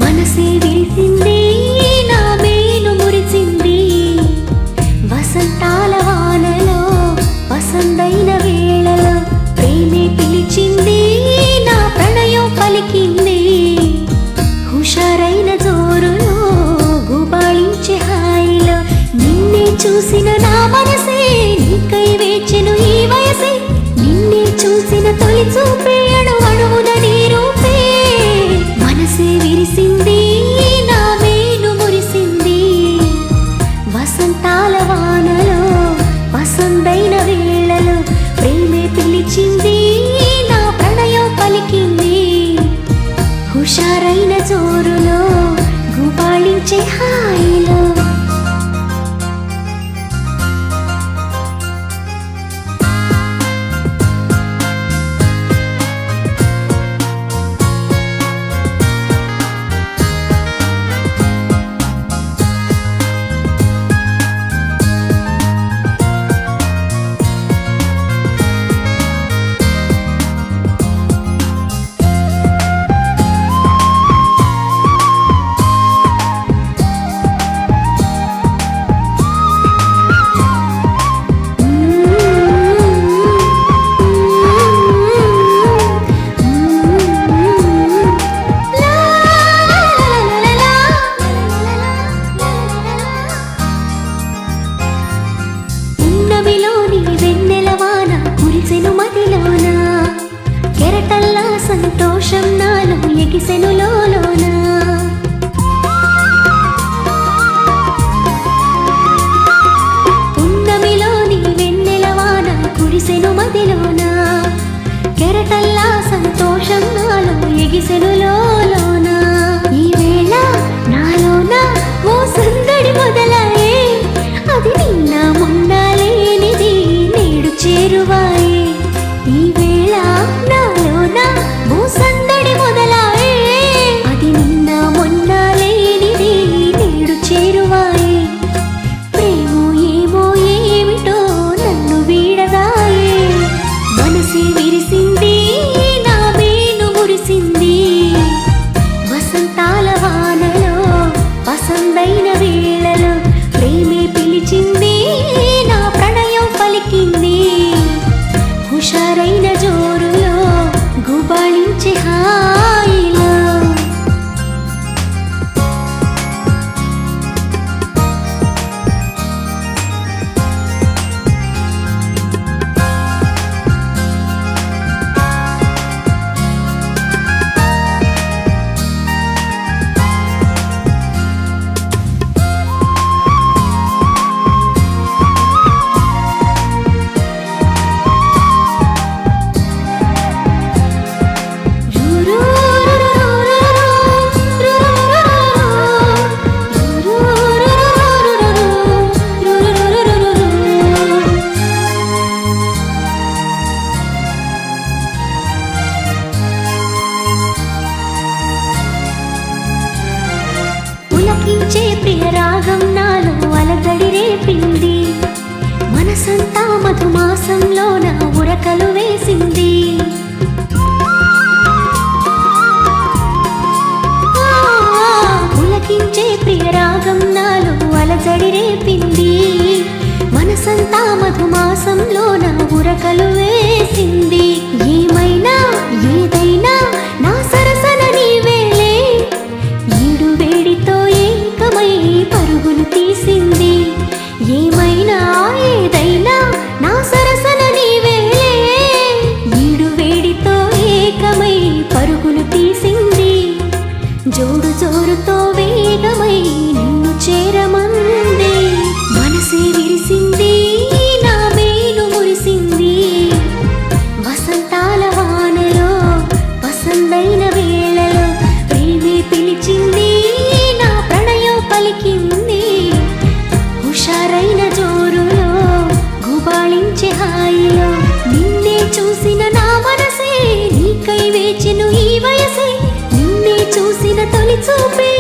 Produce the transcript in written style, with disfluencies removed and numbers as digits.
మనసే విరిసింది నా మేలు మురిసింది వసంతాల వానలో వసంతైన వేళలో ప్రేమే పిలిచింది నా ప్రణయం పలికింది హుషారైన జోరులో గుబాళించే హాయిలో నిన్నే చూసిన నా మనసే నీకై వేచెను ఈ వయసే నిన్నే చూసిన తొలి చూపే అణువణువున నీ రూపే మనసే విరిసింది నా మేలు మురిసింది వసంతాల వానలో వసంతైన వేళలో ప్రేమే పిలిచింది నా ప్రణయం పలికింది హుషారైన జోరులో గుబాళించే హాయిలో కెరటల్లా సంతోషం నాలో ఎగిసెను లోలోన పున్నమిలోని వెన్నెలవాన కురిసెను మదిలోన కెరటల్లా సంతోషం నాలో ఎగిసెను లోలోన ఈ వేళ నాలోన ఓ సందడి మొదలాయే అది నిన్న మొన్న లేనిది నేడు చేరువాయే ఈ వేళ నాలోన ఓ సందడి మొదలాయే అది నిన్న మొన్న లేనిది నేడు చేరువాయే ప్రేమో ఏమో ఏమిటో నన్ను వీడదాయే మనసే విరిసింది నా మేలు మురిసింది వసంతాల వానలో వసంతైన వేళలో ప్రేమే పిలిచింది నా ప్రణయం పలికింది హుషారైన జోరులో గుబాళించే హాయిలో పులకించే ప్రియ రాగం నాలో అలజడి రేపింది మనసంతా మధుమాసంలో నా ఉరకలు వేసింది పులకించే ప్రియ రాగం నాలో అలజడి రేపింది మనసంతా మధుమాసంలో నా ఉరకలు వేసింది ఏమైనా ఏదైనా నా సరసన నీవేలే ఈడు వేడితో ఏకమై పరుగులు తీసింది ఏమైనా ఏదైనా నా సరసన నీవేలే ఈడు వేడితో ఏకమై పరుగులు తీసింది జోడు జోరుతో వేగమై నిన్ను చేరమంది మనసే విరిసింది నా మేలు మురిసింది వసంతాల వానలో వసంతైన వేళలో ప్రేమే పిలిచింది నా ప్రణయం పలికింది హుషారైన జోరులో గుబాళించే హాయిలో నిన్నే చూసిన నా మనసే నీకై వేచెను ఈ వయసే నిన్నే చూసిన తొలి చూపే